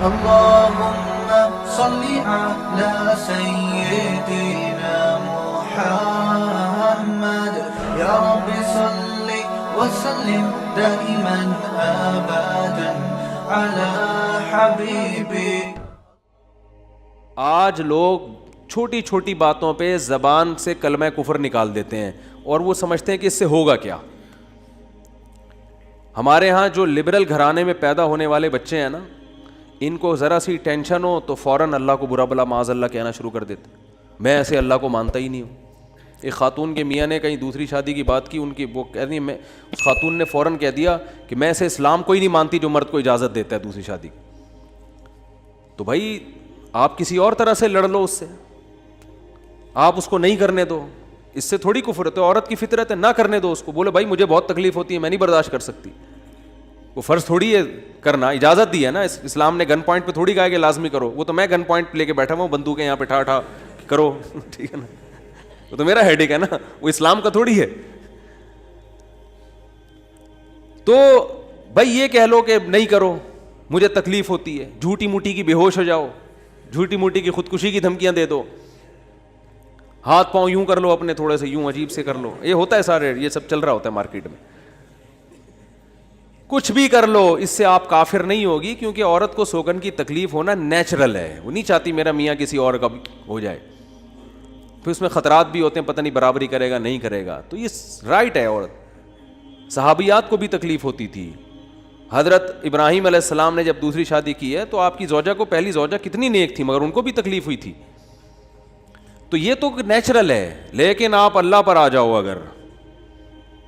اللهم صل على سيدنا محمد يا رب صل وسلم دائما ابدا على حبيبي. آج لوگ چھوٹی چھوٹی باتوں پہ زبان سے کلمہ کفر نکال دیتے ہیں اور وہ سمجھتے ہیں کہ اس سے ہوگا کیا. ہمارے ہاں جو لبرل گھرانے میں پیدا ہونے والے بچے ہیں نا, ان کو ذرا سی ٹینشن ہو تو فوراً اللہ کو برا بلا معاذ اللہ کہنا شروع کر دیتے. میں ایسے اللہ کو مانتا ہی نہیں ہوں. ایک خاتون کے میاں نے کہیں دوسری شادی کی بات کی, ان کی وہ کہہ رہی میں, اس خاتون نے فوراً کہہ دیا کہ میں ایسے اسلام کو ہی نہیں مانتی جو مرد کو اجازت دیتا ہے دوسری شادی. تو بھائی آپ کسی اور طرح سے لڑ لو اس سے, آپ اس کو نہیں کرنے دو, اس سے تھوڑی کفر ہے. تو عورت کی فطرت ہے, نہ کرنے دو اس کو. بولے بھائی مجھے بہت تکلیف ہوتی ہے, میں نہیں برداشت کر سکتی. وہ فرض تھوڑی ہے کرنا, اجازت دی ہے نا اسلام نے. گن پوائنٹ پہ تھوڑی کہا کہ لازمی کرو. وہ تو میں گن پوائنٹ لے کے بیٹھا ہوں, بندوقیں یہاں پہ ٹھا کرو, ٹھیک ہے نا, وہ تو میرا ہیڈیک ہے نا, وہ اسلام کا تھوڑی ہے. تو بھائی یہ کہہ لو کہ نہیں کرو, مجھے تکلیف ہوتی ہے, جھوٹی موٹی کی بے ہوش ہو جاؤ, جھوٹی موٹی کی خودکشی کی دھمکیاں دے دو, ہاتھ پاؤں یوں کر لو اپنے تھوڑے سے, یوں عجیب سے کر لو. یہ ہوتا ہے سارے, یہ سب چل رہا ہوتا ہے مارکیٹ میں. کچھ بھی کر لو, اس سے آپ کافر نہیں ہوگی, کیونکہ عورت کو سوگن کی تکلیف ہونا نیچرل ہے. وہ نہیں چاہتی میرا میاں کسی اور کا ہو جائے. پھر اس میں خطرات بھی ہوتے ہیں, پتہ نہیں برابری کرے گا نہیں کرے گا. تو یہ رائٹ ہے. عورت, صحابیات کو بھی تکلیف ہوتی تھی. حضرت ابراہیم علیہ السلام نے جب دوسری شادی کی ہے تو آپ کی زوجہ کو, پہلی زوجہ کتنی نیک تھی, مگر ان کو بھی تکلیف ہوئی تھی. تو یہ تو نیچرل ہے. لیکن آپ اللہ پر آ جاؤ, اگر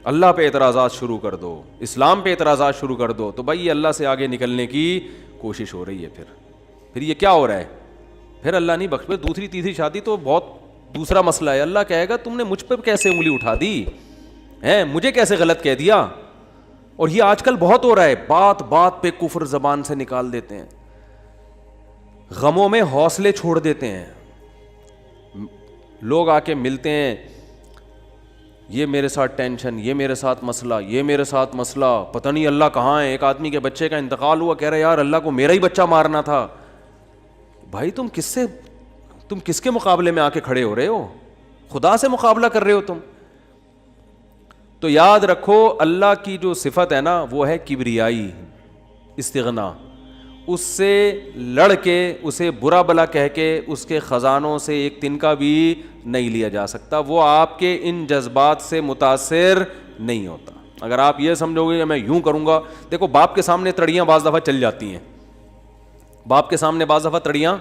اللہ پہ اعتراضات شروع کر دو, اسلام پہ اعتراضات شروع کر دو, تو بھائی یہ اللہ سے آگے نکلنے کی کوشش ہو رہی ہے. پھر یہ کیا ہو رہا ہے, پھر اللہ نہیں بخش. دوسری تیسری شادی تو بہت دوسرا مسئلہ ہے. اللہ کہے گا تم نے مجھ پہ کیسے انگلی اٹھا دی ہے, مجھے کیسے غلط کہہ دیا. اور یہ آج کل بہت ہو رہا ہے, بات بات پہ کفر زبان سے نکال دیتے ہیں, غموں میں حوصلے چھوڑ دیتے ہیں. لوگ آ کے ملتے ہیں, یہ میرے ساتھ ٹینشن, یہ میرے ساتھ مسئلہ, یہ میرے ساتھ مسئلہ, پتہ نہیں اللہ کہاں ہے. ایک آدمی کے بچے کا انتقال ہوا, کہہ رہے یار اللہ کو میرا ہی بچہ مارنا تھا. بھائی تم کس کے مقابلے میں آ کے کھڑے ہو رہے ہو, خدا سے مقابلہ کر رہے ہو تم. تو یاد رکھو اللہ کی جو صفت ہے نا وہ ہے کبریائی, استغنا. اس سے لڑ کے, اسے برا بلا کہہ کے, اس کے خزانوں سے ایک تنکا بھی نہیں لیا جا سکتا. وہ آپ کے ان جذبات سے متاثر نہیں ہوتا. اگر آپ یہ سمجھو گے کہ میں یوں کروں گا, دیکھو باپ کے سامنے تڑیاں بعض دفعہ چل جاتی ہیں. باپ کے سامنے بعض دفعہ تڑیاں,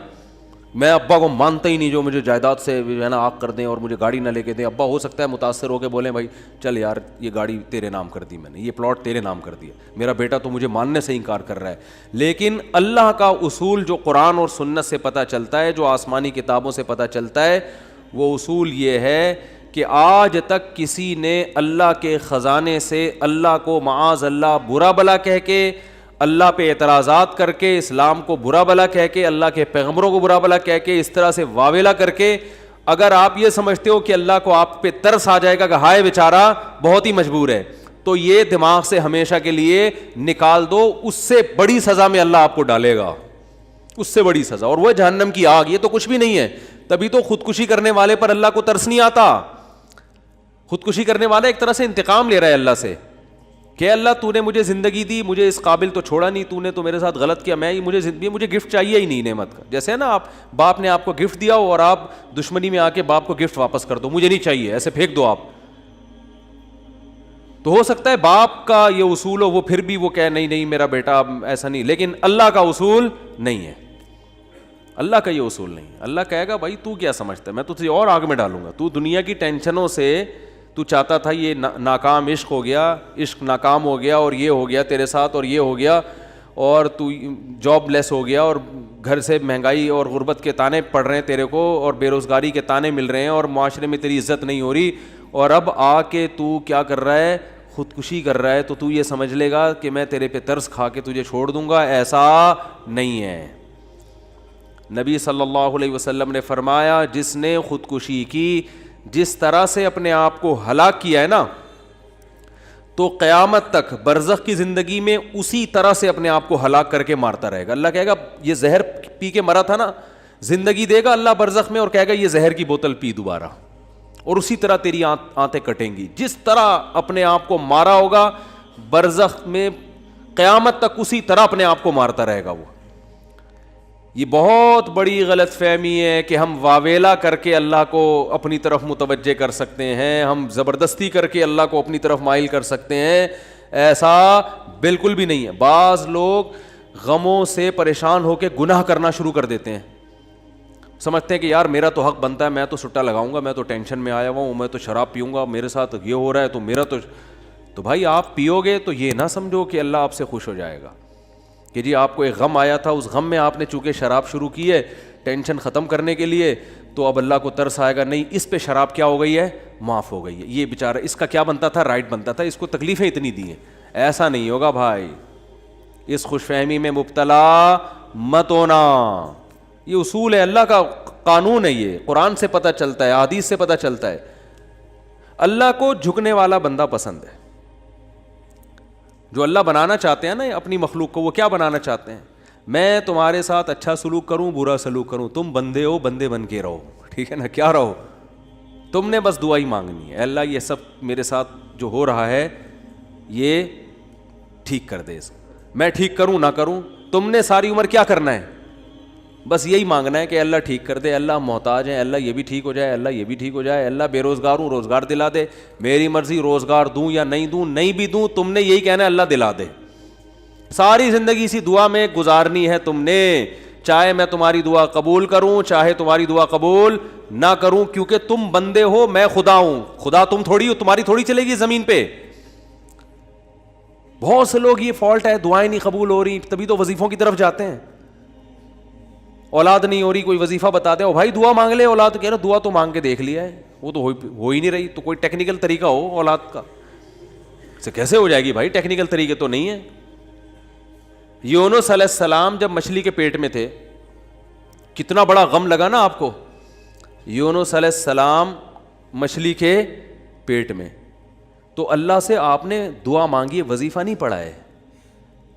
میں ابا کو مانتا ہی نہیں جو مجھے جائیداد سے ہے نا آگ کر دیں اور مجھے گاڑی نہ لے کے دیں. ابا ہو سکتا ہے متاثر ہو کے بولیں بھائی چل یار یہ گاڑی تیرے نام کر دی میں نے, یہ پلاٹ تیرے نام کر دیا, میرا بیٹا تو مجھے ماننے سے انکار کر رہا ہے. لیکن اللہ کا اصول جو قرآن اور سنت سے پتہ چلتا ہے, جو آسمانی کتابوں سے پتہ چلتا ہے, وہ اصول یہ ہے کہ آج تک کسی نے اللہ کے خزانے سے اللہ کو معاذ اللہ برا بلا کہہ کے, اللہ پہ اعتراضات کر کے, اسلام کو برا بلا کہہ کے, اللہ کے پیغمبروں کو برا بلا کہہ کے, اس طرح سے واویلا کر کے, اگر آپ یہ سمجھتے ہو کہ اللہ کو آپ پہ ترس آ جائے گا کہ ہائے بیچارہ بہت ہی مجبور ہے, تو یہ دماغ سے ہمیشہ کے لیے نکال دو. اس سے بڑی سزا میں اللہ آپ کو ڈالے گا, اس سے بڑی سزا, اور وہ جہنم کی آگ. یہ تو کچھ بھی نہیں ہے. تبھی تو خودکشی کرنے والے پر اللہ کو ترس نہیں آتا. خودکشی کرنے والا ایک طرح سے انتقام لے رہا ہے اللہ سے کہ اللہ تو نے مجھے زندگی دی, مجھے اس قابل تو چھوڑا نہیں, تو نے تو میرے ساتھ غلط کیا, مجھے گفٹ چاہیے ہی نہیں نعمت کا. جیسے ہے نا آپ باپ نے آپ کو گفٹ دیا ہو اور آپ دشمنی میں آ کے باپ کو گفٹ واپس کر دو, مجھے نہیں چاہیے, ایسے پھینک دو آپ. تو ہو سکتا ہے باپ کا یہ اصول ہو, وہ پھر بھی وہ کہے نہیں میرا بیٹا ایسا نہیں. لیکن اللہ کا اصول نہیں ہے, اللہ کا یہ اصول نہیں. اللہ کہے گا بھائی تو کیا سمجھتا ہے, میں تجھے اور آگ میں ڈالوں گا. تو دنیا کی ٹینشنوں سے تو چاہتا تھا یہ ناکام عشق ہو گیا, عشق ناکام ہو گیا, اور یہ ہو گیا تیرے ساتھ, اور یہ ہو گیا, اور تو جاب لیس ہو گیا, اور گھر سے مہنگائی اور غربت کے تانے پڑ رہے ہیں تیرے کو, اور بے روزگاری کے تانے مل رہے ہیں, اور معاشرے میں تیری عزت نہیں ہو رہی, اور اب آ کے تو کیا کر رہا ہے, خودکشی کر رہا ہے. تو یہ سمجھ لے گا کہ میں تیرے پہ ترس کھا کے تجھے چھوڑ دوں گا. ایسا نہیں ہے. نبی صلی اللہ علیہ وسلم نے فرمایا جس نے خودکشی کی, جس طرح سے اپنے آپ کو ہلاک کیا ہے نا, تو قیامت تک برزخ کی زندگی میں اسی طرح سے اپنے آپ کو ہلاک کر کے مارتا رہے گا. اللہ کہے گا یہ زہر پی کے مرا تھا نا, زندگی دے گا اللہ برزخ میں اور کہے گا یہ زہر کی بوتل پی دوبارہ, اور اسی طرح تیری آنتیں کٹیں گی. جس طرح اپنے آپ کو مارا ہوگا برزخ میں قیامت تک اسی طرح اپنے آپ کو مارتا رہے گا وہ. یہ بہت بڑی غلط فہمی ہے کہ ہم واویلا کر کے اللہ کو اپنی طرف متوجہ کر سکتے ہیں, ہم زبردستی کر کے اللہ کو اپنی طرف مائل کر سکتے ہیں. ایسا بالکل بھی نہیں ہے. بعض لوگ غموں سے پریشان ہو کے گناہ کرنا شروع کر دیتے ہیں, سمجھتے ہیں کہ یار میرا تو حق بنتا ہے, میں تو سٹا لگاؤں گا, میں تو ٹینشن میں آیا ہوا ہوں, میں تو شراب پیوں گا, میرے ساتھ یہ ہو رہا ہے تو میرا تو بھائی آپ پیو گے تو یہ نہ سمجھو کہ اللہ آپ سے خوش ہو جائے گا کہ جی آپ کو ایک غم آیا تھا, اس غم میں آپ نے چونکہ شراب شروع کی ہے ٹینشن ختم کرنے کے لیے, تو اب اللہ کو ترس آئے گا, نہیں اس پہ شراب کیا ہو گئی ہے, معاف ہو گئی ہے, یہ بیچارہ اس کا کیا بنتا تھا, رائٹ بنتا تھا, اس کو تکلیفیں اتنی دی ہیں. ایسا نہیں ہوگا بھائی, اس خوش فہمی میں مبتلا مت ہونا. یہ اصول ہے, اللہ کا قانون ہے, یہ قرآن سے پتہ چلتا ہے, حدیث سے پتہ چلتا ہے. اللہ کو جھکنے والا بندہ پسند ہے. جو اللہ بنانا چاہتے ہیں نا اپنی مخلوق کو, وہ کیا بنانا چاہتے ہیں, میں تمہارے ساتھ اچھا سلوک کروں برا سلوک کروں, تم بندے ہو, بندے بن کے رہو, ٹھیک ہے نا, کیا رہو, تم نے بس دعا ہی مانگنی ہے, اللہ یہ سب میرے ساتھ جو ہو رہا ہے یہ ٹھیک کر دے, میں ٹھیک کروں نہ کروں, تم نے ساری عمر کیا کرنا ہے, بس یہی مانگنا ہے کہ اللہ ٹھیک کر دے, اللہ محتاج ہیں, اللہ یہ بھی ٹھیک ہو جائے, اللہ یہ بھی ٹھیک ہو جائے, اللہ بے روزگار ہوں روزگار دلا دے, میری مرضی روزگار دوں یا نہیں دوں, نہیں بھی دوں تم نے یہی کہنا ہے اللہ دلا دے. ساری زندگی اسی دعا میں گزارنی ہے تم نے, چاہے میں تمہاری دعا قبول کروں چاہے تمہاری دعا قبول نہ کروں, کیونکہ تم بندے ہو, میں خدا ہوں, خدا تم تھوڑی ہو, تمہاری تھوڑی چلے گی زمین پہ. بہت سے لوگ یہ فالٹ ہے, دعائیں نہیں قبول ہو رہی تبھی تو وظیفوں کی طرف جاتے ہیں, اولاد نہیں ہو رہی کوئی وظیفہ بتا دے, او بھائی دعا مانگ لے, اولاد کہہ رہا دعا تو مانگ کے دیکھ لیا ہے وہ تو ہو ہی نہیں رہی, تو کوئی ٹیکنیکل طریقہ ہو اولاد کا, سے کیسے ہو جائے گی بھائی, ٹیکنیکل طریقے تو نہیں ہے. یونس علیہ السلام جب مچھلی کے پیٹ میں تھے, کتنا بڑا غم لگا نا آپ کو, یونس علیہ السلام مچھلی کے پیٹ میں, تو اللہ سے آپ نے دعا مانگی, وظیفہ نہیں پڑھا ہے.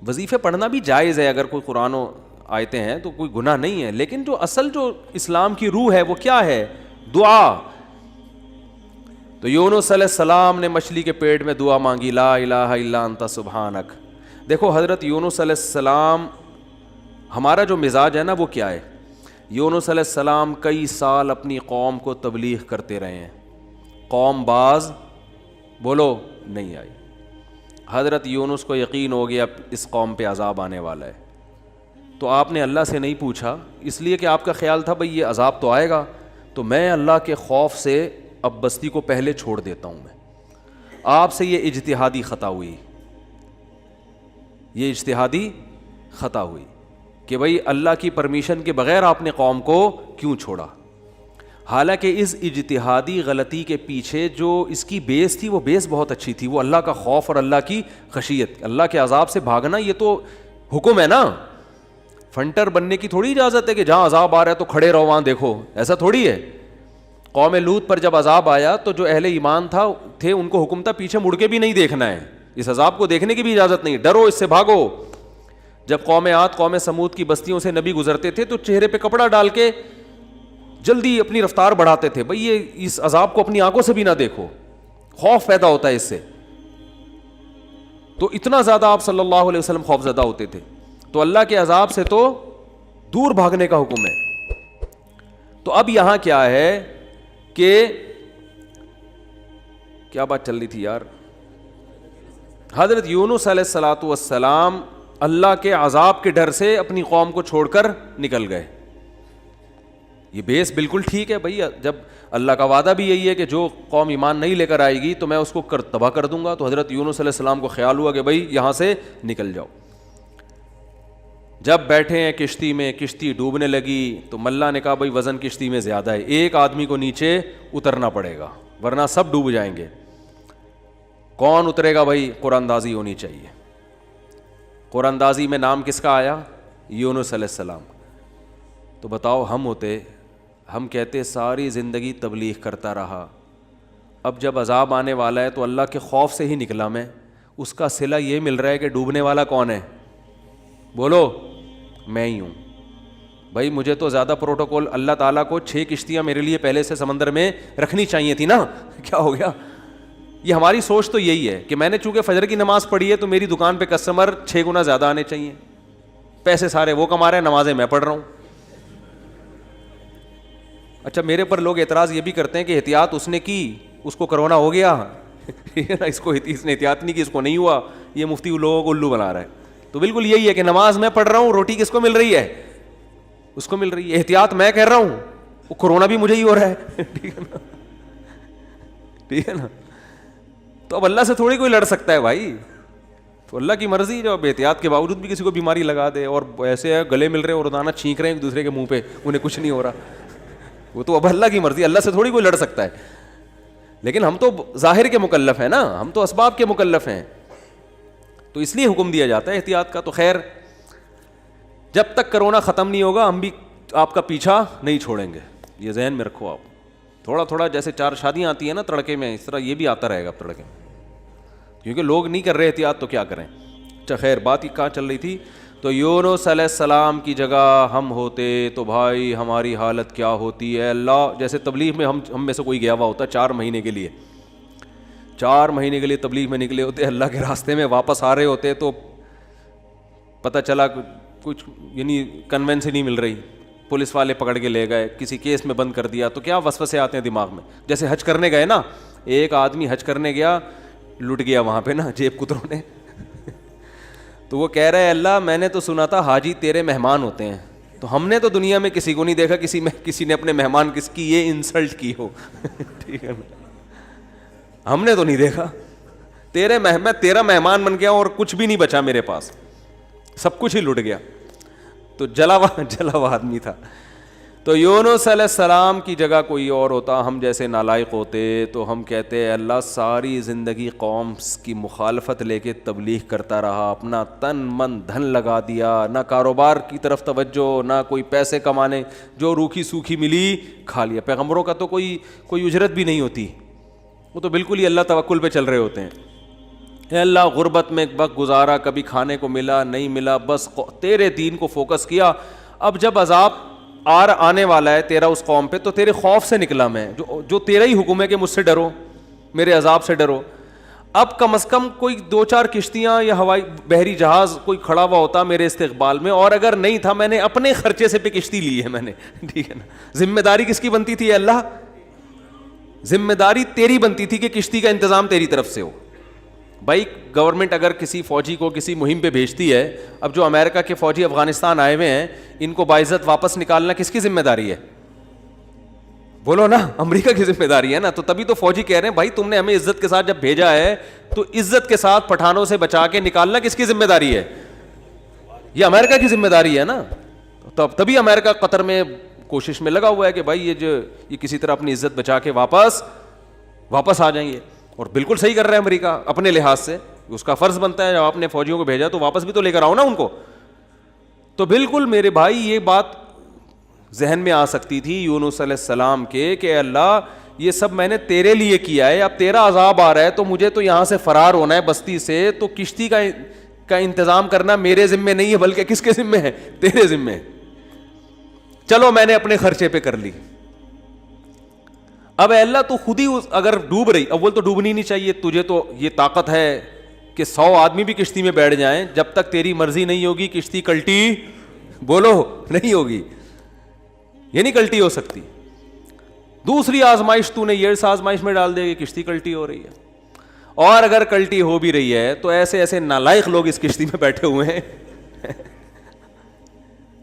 وظیفے پڑھنا بھی جائز ہے اگر کوئی قرآن و آیتیں ہیں تو کوئی گناہ نہیں ہے, لیکن جو اصل جو اسلام کی روح ہے وہ کیا ہے, دعا. تو یونس علیہ السلام نے مچھلی کے پیٹ میں دعا مانگی, لا الہ الا انت سبحانک. دیکھو حضرت یونس علیہ السلام, ہمارا جو مزاج ہے نا وہ کیا ہے, یونس علیہ السلام کئی سال اپنی قوم کو تبلیغ کرتے رہے ہیں, قوم باز بولو نہیں آئی. حضرت یونس کو یقین ہو گیا اس قوم پہ عذاب آنے والا ہے, تو آپ نے اللہ سے نہیں پوچھا, اس لیے کہ آپ کا خیال تھا بھئی یہ عذاب تو آئے گا, تو میں اللہ کے خوف سے اب بستی کو پہلے چھوڑ دیتا ہوں. میں آپ سے یہ اجتہادی خطا ہوئی, یہ اجتہادی خطا ہوئی کہ بھئی اللہ کی پرمیشن کے بغیر آپ نے قوم کو کیوں چھوڑا. حالانکہ اس اجتہادی غلطی کے پیچھے جو اس کی بیس تھی وہ بیس بہت اچھی تھی, وہ اللہ کا خوف اور اللہ کی خشیت. اللہ کے عذاب سے بھاگنا یہ تو حکم ہے نا, فنٹر بننے کی تھوڑی اجازت ہے کہ جہاں عذاب آ رہا ہے تو کھڑے رہو وہاں دیکھو, ایسا تھوڑی ہے. قوم لوط پر جب عذاب آیا تو جو اہل ایمان تھے ان کو حکم تھا پیچھے مڑ کے بھی نہیں دیکھنا ہے, اس عذاب کو دیکھنے کی بھی اجازت نہیں, ڈرو اس سے بھاگو. جب قوم عاد قوم سمود کی بستیوں سے نبی گزرتے تھے تو چہرے پہ کپڑا ڈال کے جلدی اپنی رفتار بڑھاتے تھے, بھئی یہ اس عذاب کو اپنی آنکھوں سے بھی نہ دیکھو, خوف پیدا ہوتا ہے اس سے. تو اتنا زیادہ آپ صلی اللہ علیہ وسلم خوف زدہ ہوتے تھے. تو اللہ کے عذاب سے تو دور بھاگنے کا حکم ہے. تو اب یہاں کیا ہے کہ کیا بات چل رہی تھی یار, حضرت یونس علیہ الصلوۃ والسلام اللہ کے عذاب کے ڈر سے اپنی قوم کو چھوڑ کر نکل گئے. یہ بیس بالکل ٹھیک ہے بھئی, جب اللہ کا وعدہ بھی یہی ہے کہ جو قوم ایمان نہیں لے کر آئے گی تو میں اس کو تباہ کر دوں گا. تو حضرت یونس علیہ السلام کو خیال ہوا کہ بھئی یہاں سے نکل جاؤ. جب بیٹھے ہیں کشتی میں, کشتی ڈوبنے لگی تو ملا نے کہا بھئی وزن کشتی میں زیادہ ہے, ایک آدمی کو نیچے اترنا پڑے گا ورنہ سب ڈوب جائیں گے. کون اترے گا بھئی, قرآن اندازی ہونی چاہیے. قرآن اندازی میں نام کس کا آیا, یونس علیہ السلام. تو بتاؤ ہم ہوتے, ہم کہتے ساری زندگی تبلیغ کرتا رہا, اب جب عذاب آنے والا ہے تو اللہ کے خوف سے ہی نکلا میں, اس کا صلہ یہ مل رہا ہے کہ ڈوبنے والا کون ہے؟ بولو، میں ہی ہوں بھائی. مجھے تو زیادہ پروٹوکول، اللہ تعالیٰ کو 6 کشتیاں میرے لیے پہلے سے سمندر میں رکھنی چاہیے تھی نا. کیا ہو گیا؟ یہ ہماری سوچ تو یہی ہے کہ میں نے چونکہ فجر کی نماز پڑھی ہے تو میری دکان پہ کسٹمر 6 گنا زیادہ آنے چاہیے. پیسے سارے وہ کما رہے ہیں، نمازیں میں پڑھ رہا ہوں. اچھا، میرے پر لوگ اعتراض یہ بھی کرتے ہیں کہ احتیاط اس نے کی، اس کو کرونا ہو گیا. اس نے احتیاط نہیں کی، اس کو نہیں ہوا. یہ مفتی لوگوں کو الو بنا رہا ہے. تو بالکل یہی ہے کہ نماز میں پڑھ رہا ہوں، روٹی کس کو مل رہی ہے؟ اس کو مل رہی ہے. احتیاط میں کہہ رہا ہوں، وہ کرونا بھی مجھے ہی ہو رہا ہے. ٹھیک ہے نا. تو اب اللہ سے تھوڑی کوئی لڑ سکتا ہے بھائی. تو اللہ کی مرضی، جو اب احتیاط کے باوجود بھی کسی کو بیماری لگا دے، اور ایسے ہے گلے مل رہے ہیں اور روزانہ چھینک رہے ہیں ایک دوسرے کے منہ پہ، انہیں کچھ نہیں ہو رہا. وہ تو اب اللہ کی مرضی، اللہ سے تھوڑی کوئی لڑ سکتا ہے. لیکن ہم تو ظاہر کے مکلف ہیں نا، ہم تو اسباب کے مکلف ہیں. تو اس لیے حکم دیا جاتا ہے احتیاط کا. تو خیر، جب تک کرونا ختم نہیں ہوگا ہم بھی آپ کا پیچھا نہیں چھوڑیں گے. یہ ذہن میں رکھو آپ. تھوڑا تھوڑا جیسے 4 شادیاں آتی ہیں نا تڑکے میں، اس طرح یہ بھی آتا رہے گا تڑکے میں، کیونکہ لوگ نہیں کر رہے احتیاط تو کیا کریں. اچھا خیر، بات ہی کہاں چل رہی تھی؟ تو یونس علیہ السلام کی جگہ ہم ہوتے تو بھائی ہماری حالت کیا ہوتی ہے. اللہ، جیسے تبلیغ میں ہم میں سے کوئی گیا ہوا ہوتا 4 مہینے کے لیے، 4 مہینے کے لیے تبلیغ میں نکلے ہوتے، اللہ کے راستے میں واپس آ رہے ہوتے تو پتہ چلا کچھ یعنی کنوینس ہی نہیں مل رہی، پولیس والے پکڑ کے لے گئے، کسی کیس میں بند کر دیا، تو کیا وسوسے آتے ہیں دماغ میں. جیسے حج کرنے گئے نا، ایک آدمی حج کرنے گیا، لٹ گیا وہاں پہ نا جیب کتروں نے. تو وہ کہہ رہا ہے اللہ میں نے تو سنا تھا حاجی تیرے مہمان ہوتے ہیں، تو ہم نے تو دنیا میں کسی کو نہیں دیکھا کسی نے اپنے مہمان کس کی یہ انسلٹ کی ہو. ٹھیک ہے نا، ہم نے تو نہیں دیکھا. میں تیرا مہمان بن گیا اور کچھ بھی نہیں بچا میرے پاس، سب کچھ ہی لٹ گیا. تو جلا ہوا آدمی تھا. تو یونس علیہ السلام کی جگہ کوئی اور ہوتا، ہم جیسے نالائق ہوتے، تو ہم کہتے اللہ ساری زندگی قوم کی مخالفت لے کے تبلیغ کرتا رہا، اپنا تن من دھن لگا دیا، نہ کاروبار کی طرف توجہ، نہ کوئی پیسے کمانے، جو روکھی سوکھی ملی کھا لیا. پیغمبروں کا تو کوئی اجرت بھی نہیں ہوتی، وہ تو بالکل ہی اللہ توکل پہ چل رہے ہوتے ہیں. اے اللہ غربت میں وقت گزارا، کبھی کھانے کو ملا نہیں ملا، بس تیرے دین کو فوکس کیا. اب جب عذاب آنے والا ہے تیرا اس قوم پہ، تو تیرے خوف سے نکلا میں، جو تیرا ہی حکم ہے کہ مجھ سے ڈرو، میرے عذاب سے ڈرو. اب کم از کم کوئی 2-4 کشتیاں یا ہوائی بحری جہاز کوئی کھڑا ہوا ہوتا میرے استقبال میں، اور اگر نہیں تھا میں نے اپنے خرچے سے پہ کشتی لی ہے میں نے. ٹھیک ہے نا. ذمہ داری کس کی بنتی تھی اللہ؟ ذمہ داری تیری بنتی تھی کہ کشتی کا انتظام تیری طرف سے ہو. بھائی گورنمنٹ اگر کسی فوجی کو کسی مہم پہ بھیجتی ہے، اب جو امریکہ کے فوجی افغانستان آئے ہوئے ہیں ان کو باعزت واپس نکالنا کس کی ذمہ داری ہے؟ بولو نا، امریکہ کی ذمہ داری ہے نا. تو تبھی تو فوجی کہہ رہے ہیں بھائی تم نے ہمیں عزت کے ساتھ جب بھیجا ہے تو عزت کے ساتھ پٹھانوں سے بچا کے نکالنا کس کی ذمہ داری ہے؟ یہ امریکہ کی ذمہ داری ہے نا. تبھی امریکہ قطر میں کوشش میں لگا ہوا ہے کہ بھائی یہ کسی طرح اپنی عزت بچا کے واپس آ جائیں گے. اور بالکل صحیح کر رہے ہیں امریکہ اپنے لحاظ سے، اس کا فرض بنتا ہے جب آپ نے فوجیوں کو بھیجا تو واپس بھی تو لے کر آؤ نا ان کو. تو بالکل میرے بھائی یہ بات ذہن میں آ سکتی تھی یونس علیہ السلام کے کہ اللہ یہ سب میں نے تیرے لیے کیا ہے، اب تیرا عذاب آ رہا ہے تو مجھے تو یہاں سے فرار ہونا ہے بستی سے، تو کشتی کا انتظام کرنا میرے ذمے نہیں ہے بلکہ کس کے ذمے ہے؟ تیرے ذمے ہے. چلو میں نے اپنے خرچے پہ کر لی. اب اے اللہ تو خود ہی اگر ڈوب رہی، اول تو ڈوبنی نہیں چاہیے، تجھے تو یہ طاقت ہے کہ 100 آدمی بھی کشتی میں بیٹھ جائیں، جب تک تیری مرضی نہیں ہوگی کشتی کلٹی بولو نہیں ہوگی، یہ نہیں کلٹی ہو سکتی. دوسری آزمائش تو نے یہ اس آزمائش میں ڈال دے گی، کشتی کلٹی ہو رہی ہے. اور اگر کلٹی ہو بھی رہی ہے تو ایسے نالائق لوگ اس کشتی میں بیٹھے ہوئے ہیں.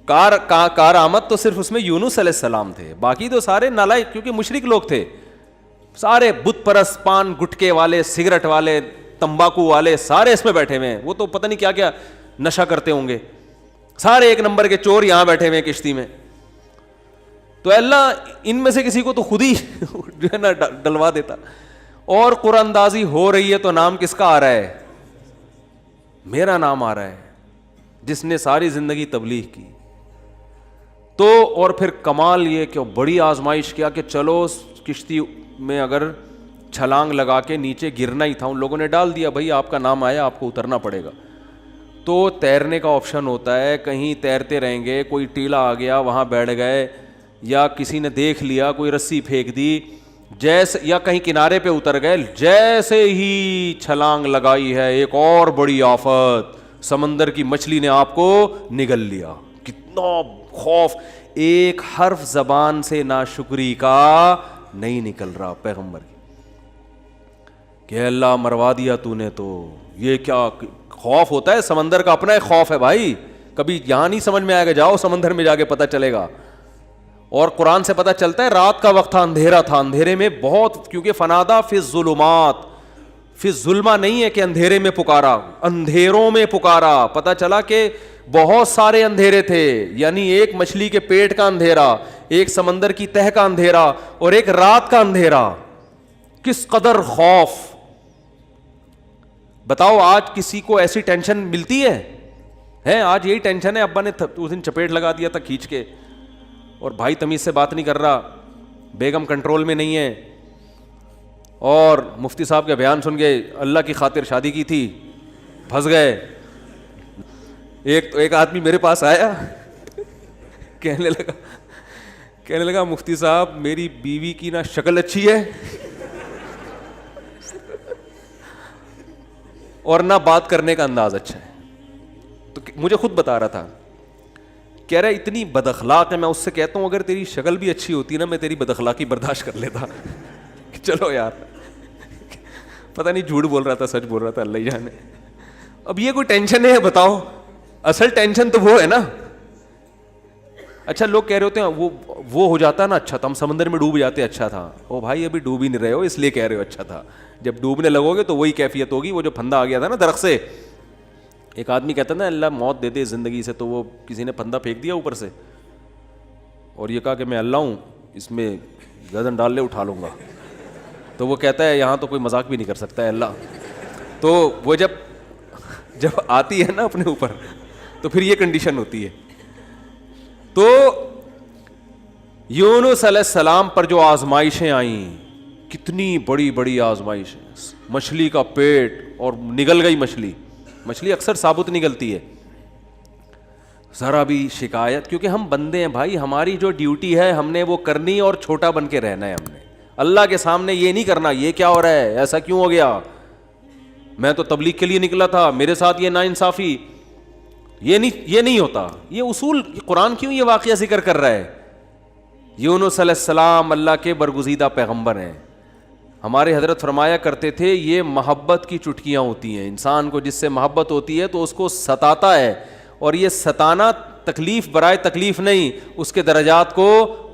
کار آمد تو صرف اس میں یونس علیہ السلام تھے، باقی تو سارے نالائق، کیونکہ مشرک لوگ تھے سارے، بت پرست، پان گٹکے والے، سگریٹ والے، تمباکو والے، سارے اس میں بیٹھے ہوئے ہیں. وہ تو پتہ نہیں کیا کیا نشہ کرتے ہوں گے، سارے ایک نمبر کے چور یہاں بیٹھے ہوئے ہیں کشتی میں. تو اللہ ان میں سے کسی کو تو خود ہی جو ہے نا ڈلوا دیتا. اور قرآن اندازی ہو رہی ہے تو نام کس کا آ رہا ہے؟ میرا نام آ رہا ہے، جس نے ساری زندگی تبلیغ کی. تو اور پھر کمال یہ کہ بڑی آزمائش کیا کہ چلو کشتی میں اگر چھلانگ لگا کے نیچے گرنا ہی تھا, ان لوگوں نے ڈال دیا, بھائی آپ کا نام آیا, آپ کو اترنا پڑے گا. تو تیرنے کا آپشن ہوتا ہے, کہیں تیرتے رہیں گے, کوئی ٹیلا آ گیا وہاں بیٹھ گئے, یا کسی نے دیکھ لیا کوئی رسی پھینک دی, جیسے یا کہیں کنارے پہ اتر گئے, جیسے ہی چھلانگ لگائی ہے ایک اور بڑی آفت, سمندر کی مچھلی نے آپ کو نگل لیا. کتنا خوف, ایک حرف زبان سے ناشکری کا نہیں نکل رہا پیغمبر کی, کہ اللہ مروا دیا تو نے. تو یہ کیا خوف ہوتا ہے, سمندر کا اپنا ایک خوف ہے بھائی, کبھی یہاں نہیں سمجھ میں آئے گا, جاؤ سمندر میں جا کے پتہ چلے گا. اور قرآن سے پتہ چلتا ہے رات کا وقت تھا, اندھیرا تھا, اندھیرے میں بہت, کیونکہ فنادا فی الظلمات, فی الظلمہ نہیں ہے کہ اندھیرے میں پکارا, اندھیروں میں پکارا. پتہ چلا کہ بہت سارے اندھیرے تھے, یعنی ایک مچھلی کے پیٹ کا اندھیرا, ایک سمندر کی تہ کا اندھیرا, اور ایک رات کا اندھیرا. کس قدر خوف. بتاؤ آج کسی کو ایسی ٹینشن ملتی ہے؟ آج یہی ٹینشن ہے, ابا نے اس دن چپیٹ لگا دیا تھا کھینچ کے, اور بھائی تمیز سے بات نہیں کر رہا, بیگم کنٹرول میں نہیں ہے, اور مفتی صاحب کے بیان سن کے اللہ کی خاطر شادی کی تھی, پھنس گئے. ایک آدمی میرے پاس آیا, کہنے لگا مفتی صاحب میری بیوی کی نہ شکل اچھی ہے اور نہ بات کرنے کا انداز اچھا ہے. تو مجھے خود بتا رہا تھا, کہہ رہا ہے اتنی بد اخلاق ہے. میں اس سے کہتا ہوں اگر تیری شکل بھی اچھی ہوتی نا, میں تیری بد اخلاقی برداشت کر لیتا. چلو یار, پتہ نہیں جھوٹ بول رہا تھا سچ بول رہا تھا, اللہ ہی جانے. اب یہ کوئی ٹینشن ہے بتاؤ؟ اصل ٹینشن تو وہ ہے نا. اچھا لوگ کہہ رہے ہوتے ہیں وہ ہو جاتا نا اچھا تھا, ہم سمندر میں ڈوب جاتے اچھا تھا. او بھائی ابھی ڈوب ہی نہیں رہے ہو اس لیے کہہ رہے ہو اچھا تھا, جب ڈوبنے لگو گے تو وہی کیفیت ہوگی. وہ جو پھندا آ گیا تھا نا درخت سے, ایک آدمی کہتا نا اللہ موت دے دے زندگی سے, تو وہ کسی نے پھندا پھینک دیا اوپر سے, اور یہ کہا کہ میں اللہ ہوں, اس میں گردن ڈال لے اٹھا لوں گا. تو وہ کہتا ہے یہاں تو کوئی مذاق بھی نہیں کر سکتا ہے اللہ. تو وہ جب آتی ہے نا اپنے اوپر, تو پھر یہ کنڈیشن ہوتی ہے. تو یونس علیہ السلام پر جو آزمائشیں آئیں, کتنی بڑی بڑی آزمائشیں, مچھلی کا پیٹ اور نگل گئی مچھلی اکثر ثابت نگلتی ہے. ذرا بھی شکایت, کیونکہ ہم بندے ہیں بھائی, ہماری جو ڈیوٹی ہے ہم نے وہ کرنی اور چھوٹا بن کے رہنا ہے. ہم نے اللہ کے سامنے یہ نہیں کرنا یہ کیا ہو رہا ہے, ایسا کیوں ہو گیا, میں تو تبلیغ کے لیے نکلا تھا, میرے ساتھ یہ ناانصافی. یہ نہیں ہوتا. یہ اصول قرآن کیوں یہ واقعہ ذکر کر رہا ہے؟ یونس علیہ السلام اللہ کے برگزیدہ پیغمبر ہیں. ہمارے حضرت فرمایا کرتے تھے یہ محبت کی چٹکیاں ہوتی ہیں. انسان کو جس سے محبت ہوتی ہے تو اس کو ستاتا ہے, اور یہ ستانا تکلیف برائے تکلیف نہیں, اس کے درجات کو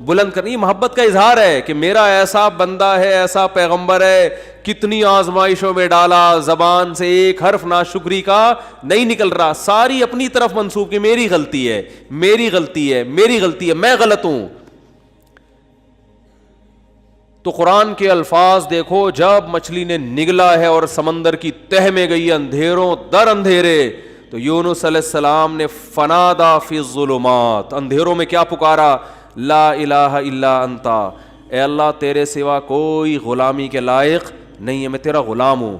بلند کرنی محبت کا اظہار ہے کہ میرا ایسا بندہ ہے, ایسا پیغمبر ہے, کتنی آزمائشوں میں ڈالا, زبان سے ایک حرف ناشکری کا نہیں نکل رہا, ساری اپنی طرف منسوب کہ میری غلطی ہے, میری غلطی ہے, میری غلطی ہے, میں غلط ہوں. تو قرآن کے الفاظ دیکھو, جب مچھلی نے نگلا ہے اور سمندر کی تہ میں گئی اندھیروں در اندھیرے, تو یونس علیہ السلام نے فنادا فی الظلمات, اندھیروں میں کیا پکارا, لا الہ الا انتا, اے اللہ تیرے سوا کوئی غلامی کے لائق نہیں ہے, میں تیرا غلام ہوں.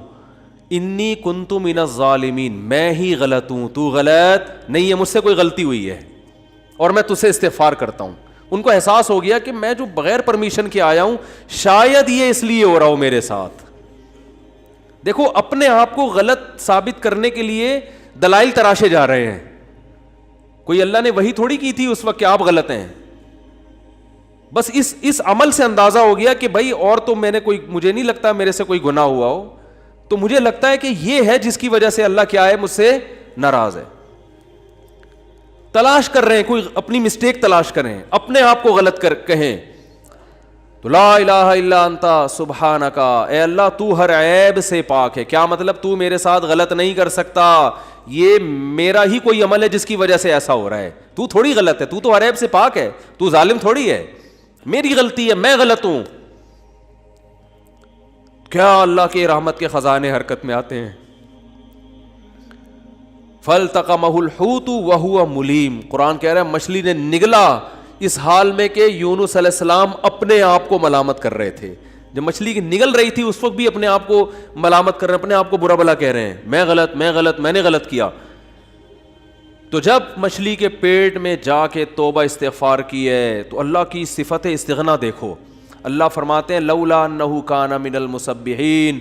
انی کنت من الظالمین, میں ہی غلط ہوں, تو غلط نہیں ہے, مجھ سے کوئی غلطی ہوئی ہے اور میں تجھ سے استغفار کرتا ہوں. ان کو احساس ہو گیا کہ میں جو بغیر پرمیشن کے آیا ہوں, شاید یہ اس لیے ہو رہا ہو میرے ساتھ. دیکھو اپنے آپ کو غلط ثابت کرنے کے لیے دلائل تراشے جا رہے ہیں. کوئی اللہ نے وہی تھوڑی کی تھی اس وقت کہ آپ غلط ہیں. بس اس عمل سے اندازہ ہو گیا کہ بھائی اور تو میں نے مجھے نہیں لگتا میرے سے کوئی گناہ ہوا ہو, تو مجھے لگتا ہے کہ یہ ہے جس کی وجہ سے اللہ کیا ہے, مجھ سے ناراض ہے. تلاش کر رہے ہیں, کوئی اپنی مسٹیک تلاش کریں, اپنے آپ کو غلط کہیں. تو لا الہ الا انتا سبحانک, اے اللہ تو ہر عیب سے پاک ہے. کیا مطلب, تو میرے ساتھ غلط نہیں کر سکتا, یہ میرا ہی کوئی عمل ہے جس کی وجہ سے ایسا ہو رہا ہے. تو تھوڑی غلط ہے, تو ہر عیب سے پاک ہے, تو ظالم تھوڑی ہے, میری غلطی ہے, میں غلط ہوں. کیا اللہ کے رحمت کے خزانے حرکت میں آتے ہیں. فَالْتَقَمَهُ الْحُوتُ وَهُوَ مُلِيمٌ, قرآن کہہ رہا ہے مچھلی نے نگلا اس حال میں کہ یونس علیہ السلام اپنے آپ کو ملامت کر رہے تھے. جب مچھلی کی نگل رہی تھی اس وقت بھی اپنے آپ کو ملامت کر رہے ہیں, اپنے آپ کو برا بلا کہہ رہے ہیں, میں غلط, میں نے غلط کیا. تو جب مچھلی کے پیٹ میں جا کے توبہ استغفار کی ہے تو اللہ کی صفت استغنا دیکھو. اللہ فرماتے ہیں لولا انہ کان من المسبحین,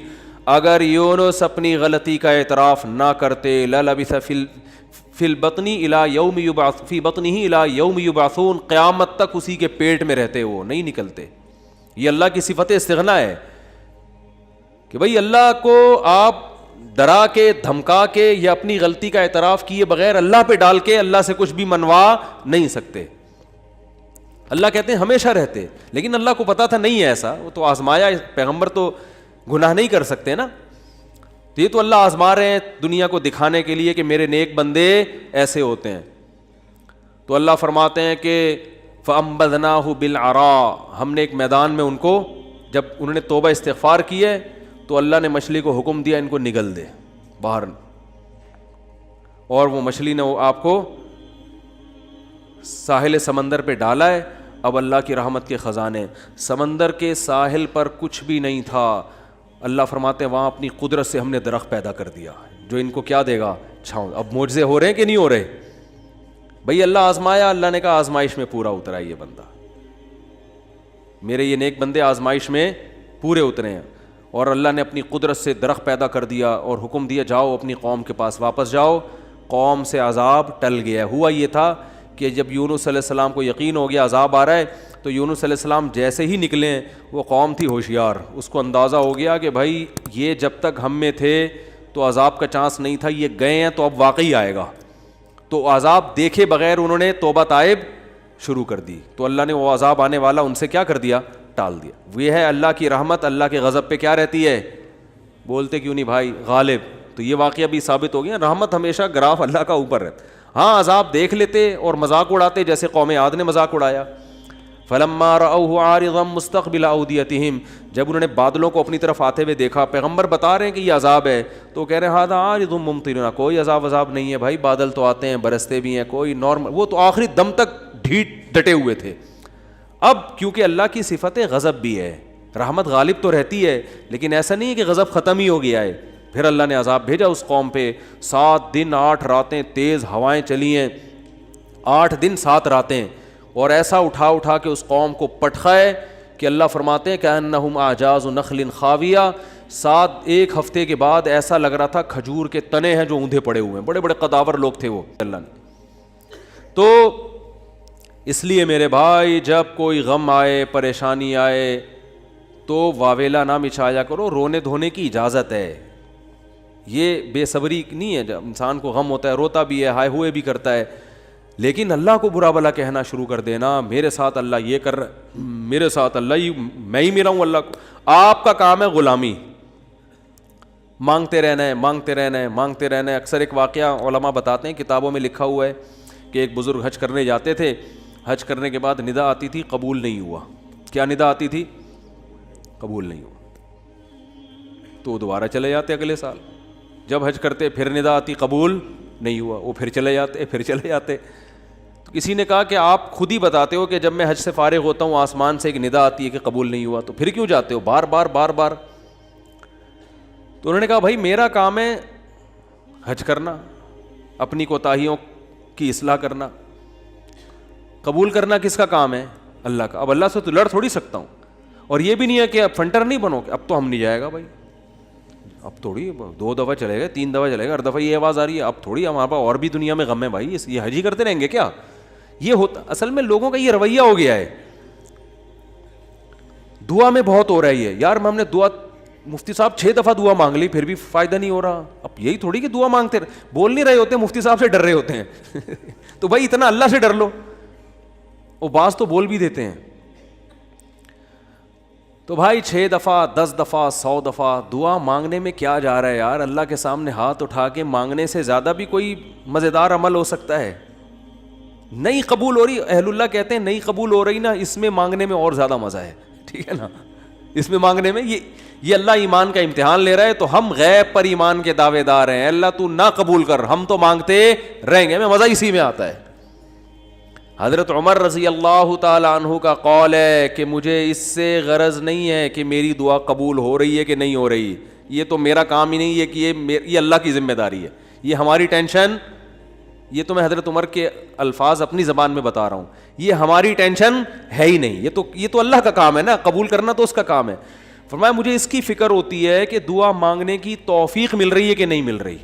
اگر یونس اپنی غلطی کا اعتراف نہ کرتے للبث فی البطن الی یوم یبعث فی بطنہ الی یوم یبعثون, قیامت تک اسی کے پیٹ میں رہتے, وہ نہیں نکلتے. یہ اللہ کی صفت استغنا ہے کہ بھئی اللہ کو آپ ڈرا کے دھمکا کے یا اپنی غلطی کا اعتراف کیے بغیر اللہ پہ ڈال کے اللہ سے کچھ بھی منوا نہیں سکتے. اللہ کہتے ہیں ہمیشہ رہتے, لیکن اللہ کو پتا تھا نہیں ہے ایسا, وہ تو آزمایا, پیغمبر تو گناہ نہیں کر سکتے نا, تو یہ تو اللہ آزما رہے ہیں دنیا کو دکھانے کے لیے کہ میرے نیک بندے ایسے ہوتے ہیں. تو اللہ فرماتے ہیں کہ فَأَنبَذْنَاهُ بِالْعَرَاءِ, ہم نے ایک میدان میں ان کو, جب انہوں نے توبہ استغفار کی ہے تو اللہ نے مچھلی کو حکم دیا ان کو نگل دے باہر, اور وہ مچھلی نے آپ کو ساحل سمندر پہ ڈالا ہے. اب اللہ کی رحمت کے خزانے, سمندر کے ساحل پر کچھ بھی نہیں تھا. اللہ فرماتے ہیں وہاں اپنی قدرت سے ہم نے درخت پیدا کر دیا جو ان کو کیا دے گا, چھاؤں. اب معجزے ہو رہے ہیں کہ نہیں ہو رہے بھئی؟ اللہ آزمایا, اللہ نے کہا آزمائش میں پورا اترا ہے یہ بندہ, میرے یہ نیک بندے آزمائش میں پورے اترے ہیں. اور اللہ نے اپنی قدرت سے درخت پیدا کر دیا اور حکم دیا جاؤ اپنی قوم کے پاس واپس جاؤ. قوم سے عذاب ٹل گیا. ہوا یہ تھا کہ جب یونس علیہ السلام کو یقین ہو گیا عذاب آ رہا ہے, تو یونس علیہ السلام جیسے ہی نکلے, وہ قوم تھی ہوشیار, اس کو اندازہ ہو گیا کہ بھائی یہ جب تک ہم میں تھے تو عذاب کا چانس نہیں تھا, یہ گئے ہیں تو اب واقعی آئے گا. تو عذاب دیکھے بغیر انہوں نے توبہ تائب شروع کر دی, تو اللہ نے وہ عذاب آنے والا ان سے کیا کر دیا, ٹال دیا. یہ ہے اللہ کی رحمت. اللہ کے غضب پہ کیا رہتی ہے, بولتے کیوں نہیں بھائی, غالب. تو یہ واقعہ بھی ثابت ہو گیا, رحمت ہمیشہ گراف اللہ کا اوپر رہتا. ہاں عذاب دیکھ لیتے اور مذاق اڑاتے, جیسے قوم عاد نے مذاق اڑایا. فلما رأوه عارضا مستقبل اودیتہم, جب انہوں نے بادلوں کو اپنی طرف آتے ہوئے دیکھا, پیغمبر بتا رہے ہیں کہ یہ عذاب ہے, تو کہہ رہے ہیں ھذا عارض ممطرنا, کوئی عذاب نہیں ہے بھائی, بادل تو آتے ہیں برستے بھی ہیں, کوئی نارمل. وہ تو آخری دم تک ڈٹے ہوئے تھے. اب کیونکہ اللہ کی صفت غضب بھی ہے, رحمت غالب تو رہتی ہے, لیکن ایسا نہیں ہے کہ غضب ختم ہی ہو گیا ہے. پھر اللہ نے عذاب بھیجا اس قوم پہ. 7 دن 8 راتیں تیز ہوائیں چلی ہیں, 8 دن 7 راتیں, اور ایسا اٹھا کے اس قوم کو پٹخا ہے کہ اللہ فرماتے ہیں کہ انہم اعجاز نخل خاویہ. 1 ہفتے کے بعد ایسا لگ رہا تھا کھجور کے تنے ہیں جو اوندھے پڑے ہوئے ہیں, بڑے بڑے قداور لوگ تھے وہ. اللہ نے تو اس لیے میرے بھائی جب کوئی غم آئے, پریشانی آئے, تو واویلا نہ مچایا کرو, رونے دھونے کی اجازت ہے. یہ بے صبری نہیں ہے, جب انسان کو غم ہوتا ہے روتا بھی ہے, ہائے ہوئے بھی کرتا ہے, لیکن اللہ کو برا بلا کہنا شروع کر دینا, میرے ساتھ اللہ یہ کر رہا, میرے ساتھ اللہ میں ہی میرا ہوں اللہ کو. آپ کا کام ہے غلامی, مانگتے رہنا ہے, مانگتے رہنا ہے, مانگتے رہنا ہے. اکثر ایک واقعہ علماء بتاتے ہیں, کتابوں میں لکھا ہوا ہے کہ ایک بزرگ حج کرنے جاتے تھے, حج کرنے کے بعد ندا آتی تھی قبول نہیں ہوا. کیا ندا آتی تھی؟ قبول نہیں ہوا. تو دوبارہ چلے جاتے اگلے سال, جب حج کرتے پھر ندا آتی قبول نہیں ہوا, وہ پھر چلے جاتے. تو کسی نے کہا کہ آپ خود ہی بتاتے ہو کہ جب میں حج سے فارغ ہوتا ہوں آسمان سے ایک ندا آتی ہے کہ قبول نہیں ہوا, تو پھر کیوں جاتے ہو بار بار. تو انہوں نے کہا بھائی میرا کام ہے حج کرنا, اپنی کوتاہیوں کی اصلاح کرنا, قبول کرنا کس کا کام ہے؟ اللہ کا. اب اللہ سے تو لڑ تھوڑی سکتا ہوں, اور یہ بھی نہیں ہے کہ اب فنٹر نہیں بنو کہ اب تو ہم نہیں جائے گا بھائی, اب تھوڑی 2 دفعہ چلے گا, 3 دفعہ چلے گا, ہر دفعہ یہ آواز آ رہی ہے اب تھوڑی ہمارے پاس اور بھی دنیا میں غم ہے بھائی, یہ حج ہی کرتے رہیں گے کیا؟ یہ ہوتا اصل میں لوگوں کا یہ رویہ ہو گیا ہے. دعا میں بہت ہو رہا ہے یہ, یار ہم نے دعا, مفتی صاحب 6 دفعہ دعا مانگ لی پھر بھی فائدہ نہیں ہو رہا. اب یہی تھوڑی کہ دعا مانگتے بول نہیں رہے ہوتے, مفتی صاحب سے ڈر رہے ہوتے ہیں تو بھائی اتنا اللہ سے ڈر لو, وہ بعض تو بول بھی دیتے ہیں. تو بھائی 6 دفعہ 10 دفعہ 100 دفعہ دعا مانگنے میں کیا جا رہا ہے یار؟ اللہ کے سامنے ہاتھ اٹھا کے مانگنے سے زیادہ بھی کوئی مزیدار عمل ہو سکتا ہے؟ نہیں قبول ہو رہی, اہل اللہ کہتے ہیں نہیں قبول ہو رہی نا, اس میں مانگنے میں اور زیادہ مزہ ہے, ٹھیک ہے نا, اس میں مانگنے میں یہ اللہ ایمان کا امتحان لے رہا ہے. تو ہم غیب پر ایمان کے دعوے دار ہیں, اللہ تو نہ قبول کر, ہم تو مانگتے رہیں گے, ہمیں مزہ اسی میں آتا ہے. حضرت عمر رضی اللہ تعالی عنہ کا قول ہے کہ مجھے اس سے غرض نہیں ہے کہ میری دعا قبول ہو رہی ہے کہ نہیں ہو رہی, یہ تو میرا کام ہی نہیں ہے کہ یہ اللہ کی ذمہ داری ہے, یہ ہماری ٹینشن, یہ تو میں حضرت عمر کے الفاظ اپنی زبان میں بتا رہا ہوں, یہ ہماری ٹینشن ہے ہی نہیں, یہ تو اللہ کا کام ہے نا, قبول کرنا تو اس کا کام ہے. فرمایا مجھے اس کی فکر ہوتی ہے کہ دعا مانگنے کی توفیق مل رہی ہے کہ نہیں مل رہی.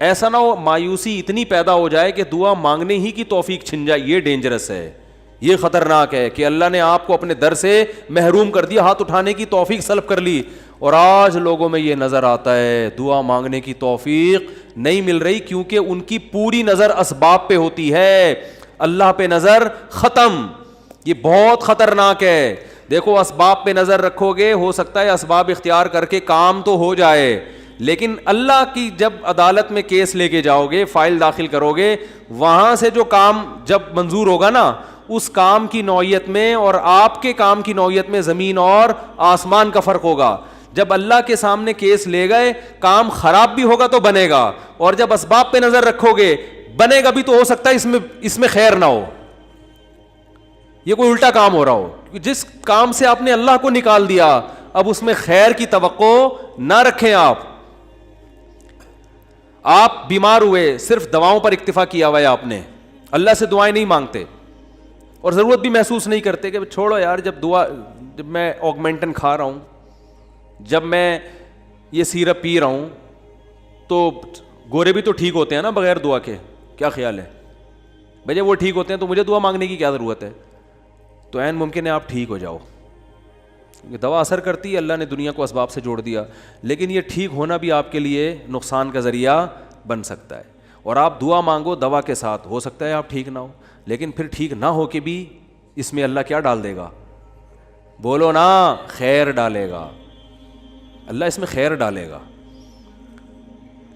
ایسا نہ ہو مایوسی اتنی پیدا ہو جائے کہ دعا مانگنے ہی کی توفیق چھن جائے, یہ ڈینجرس ہے, یہ خطرناک ہے کہ اللہ نے آپ کو اپنے در سے محروم کر دیا, ہاتھ اٹھانے کی توفیق سلب کر لی. اور آج لوگوں میں یہ نظر آتا ہے دعا مانگنے کی توفیق نہیں مل رہی کیونکہ ان کی پوری نظر اسباب پہ ہوتی ہے, اللہ پہ نظر ختم. یہ بہت خطرناک ہے. دیکھو اسباب پہ نظر رکھو گے, ہو سکتا ہے اسباب اختیار کر کے کام تو ہو جائے, لیکن اللہ کی جب عدالت میں کیس لے کے جاؤ گے, فائل داخل کرو گے, وہاں سے جو کام جب منظور ہوگا نا, اس کام کی نوعیت میں اور آپ کے کام کی نوعیت میں زمین اور آسمان کا فرق ہوگا. جب اللہ کے سامنے کیس لے گئے, کام خراب بھی ہوگا تو بنے گا, اور جب اسباب پہ نظر رکھو گے بنے گا بھی تو ہو سکتا ہے اس میں خیر نہ ہو, یہ کوئی الٹا کام ہو رہا ہو. جس کام سے آپ نے اللہ کو نکال دیا اب اس میں خیر کی توقع نہ رکھیں. آپ بیمار ہوئے, صرف دواؤں پر اکتفا کیا ہوا ہے آپ نے, اللہ سے دعائیں نہیں مانگتے اور ضرورت بھی محسوس نہیں کرتے کہ چھوڑو یار, جب میں آگمنٹن کھا رہا ہوں, جب میں یہ سیرپ پی رہا ہوں تو گورے بھی تو ٹھیک ہوتے ہیں نا بغیر دعا کے, کیا خیال ہے بھائی؟ جب وہ ٹھیک ہوتے ہیں تو مجھے دعا مانگنے کی کیا ضرورت ہے؟ تو عین ممکن ہے آپ ٹھیک ہو جاؤ, دوا اثر کرتی ہے, اللہ نے دنیا کو اسباب سے جوڑ دیا, لیکن یہ ٹھیک ہونا بھی آپ کے لیے نقصان کا ذریعہ بن سکتا ہے. اور آپ دعا مانگو دوا کے ساتھ, ہو سکتا ہے آپ ٹھیک نہ ہو, لیکن پھر ٹھیک نہ ہو کے بھی اس میں اللہ کیا ڈال دے گا؟ بولو نا, خیر ڈالے گا. اللہ اس میں خیر ڈالے گا.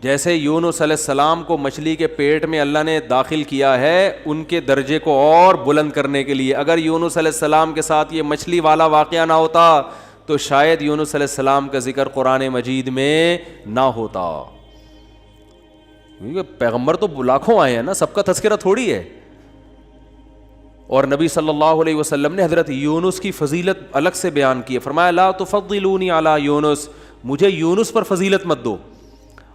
جیسے یونس علیہ السلام کو مچھلی کے پیٹ میں اللہ نے داخل کیا ہے ان کے درجے کو اور بلند کرنے کے لیے. اگر یونس علیہ السلام کے ساتھ یہ مچھلی والا واقعہ نہ ہوتا تو شاید یونس علیہ السلام کا ذکر قرآن مجید میں نہ ہوتا. کیونکہ پیغمبر تو لاکھوں آئے ہیں نا, سب کا تذکرہ تھوڑی ہے. اور نبی صلی اللہ علیہ وسلم نے حضرت یونس کی فضیلت الگ سے بیان کی ہے. فرمایا لا تفضلونی علی یونس, مجھے یونس پر فضیلت مت دو.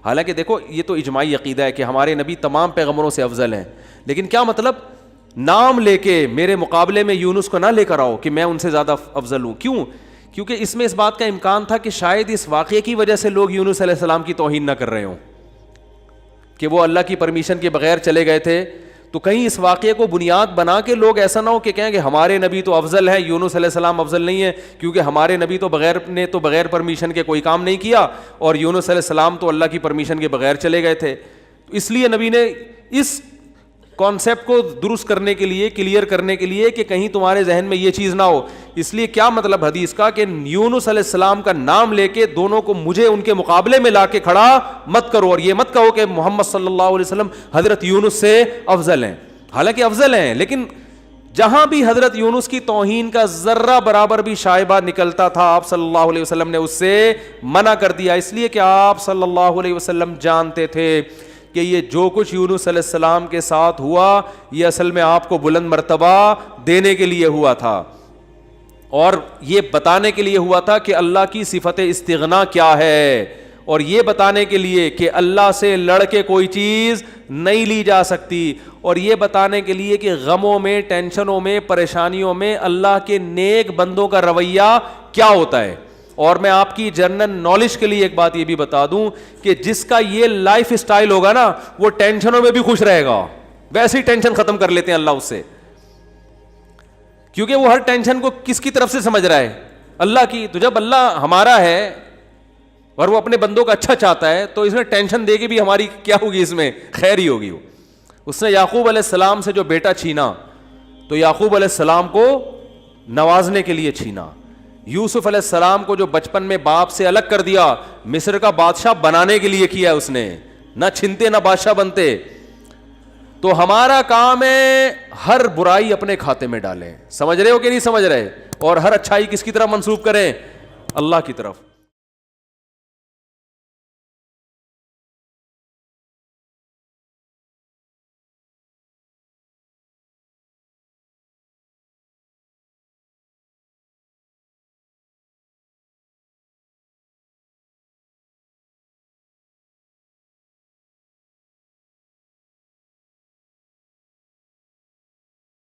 حالانکہ دیکھو یہ تو اجماعی عقیدہ ہے کہ ہمارے نبی تمام پیغمبروں سے افضل ہیں, لیکن کیا مطلب نام لے کے میرے مقابلے میں یونس کو نہ لے کر آؤ کہ میں ان سے زیادہ افضل ہوں. کیوں؟ کیونکہ اس میں اس بات کا امکان تھا کہ شاید اس واقعے کی وجہ سے لوگ یونس علیہ السلام کی توہین نہ کر رہے ہوں کہ وہ اللہ کی پرمیشن کے بغیر چلے گئے تھے. تو کہیں اس واقعے کو بنیاد بنا کے لوگ ایسا نہ ہو کہ کہیں کہ ہمارے نبی تو افضل ہے, یونس علیہ السلام افضل نہیں ہے, کیونکہ ہمارے نبی تو بغیر پرمیشن کے کوئی کام نہیں کیا اور یونس علیہ السلام تو اللہ کی پرمیشن کے بغیر چلے گئے تھے. اس لیے نبی نے اس کانسیپٹ کو درست کرنے کے لیے, کلیئر کرنے کے لیے کہ کہیں تمہارے ذہن میں یہ چیز نہ ہو, اس لیے کیا مطلب حدیث کا کہ یونس علیہ السلام کا نام لے کے دونوں کو مجھے ان کے مقابلے میں لا کے کھڑا مت کرو, اور یہ مت کہو کہ محمد صلی اللہ علیہ وسلم حضرت یونس سے افضل ہیں. حالانکہ افضل ہیں, لیکن جہاں بھی حضرت یونس کی توہین کا ذرہ برابر بھی شائبہ نکلتا تھا آپ صلی اللہ علیہ وسلم نے اس سے منع کر دیا. اس لیے کہ آپ صلی اللہ علیہ وسلم جانتے تھے کہ یہ جو کچھ یونس علیہ السلام کے ساتھ ہوا یہ اصل میں آپ کو بلند مرتبہ دینے کے لیے ہوا تھا, اور یہ بتانے کے لیے ہوا تھا کہ اللہ کی صفت استغنا کیا ہے, اور یہ بتانے کے لیے کہ اللہ سے لڑ کے کوئی چیز نہیں لی جا سکتی, اور یہ بتانے کے لیے کہ غموں میں, ٹینشنوں میں, پریشانیوں میں اللہ کے نیک بندوں کا رویہ کیا ہوتا ہے. اور میں آپ کی جنرل نالج کے لیے ایک بات یہ بھی بتا دوں کہ جس کا یہ لائف اسٹائل ہوگا نا وہ ٹینشنوں میں بھی خوش رہے گا. ویسے ہی ٹینشن ختم کر لیتے ہیں اللہ اس سے, کیونکہ وہ ہر ٹینشن کو کس کی طرف سے سمجھ رہا ہے؟ اللہ کی. تو جب اللہ ہمارا ہے اور وہ اپنے بندوں کا اچھا چاہتا ہے تو اس میں ٹینشن دے کے بھی ہماری کیا ہوگی؟ اس میں خیر ہی ہوگی. اس نے یعقوب علیہ السلام سے جو بیٹا چھینا تو یعقوب علیہ السلام کو نوازنے کے لیے چھینا. یوسف علیہ السلام کو جو بچپن میں باپ سے الگ کر دیا مصر کا بادشاہ بنانے کے لیے کیا اس نے, نہ چھنتے نہ بادشاہ بنتے. تو ہمارا کام ہے ہر برائی اپنے کھاتے میں ڈالیں, سمجھ رہے ہو کہ نہیں سمجھ رہے, اور ہر اچھائی کس کی طرف منسوب کریں؟ اللہ کی طرف.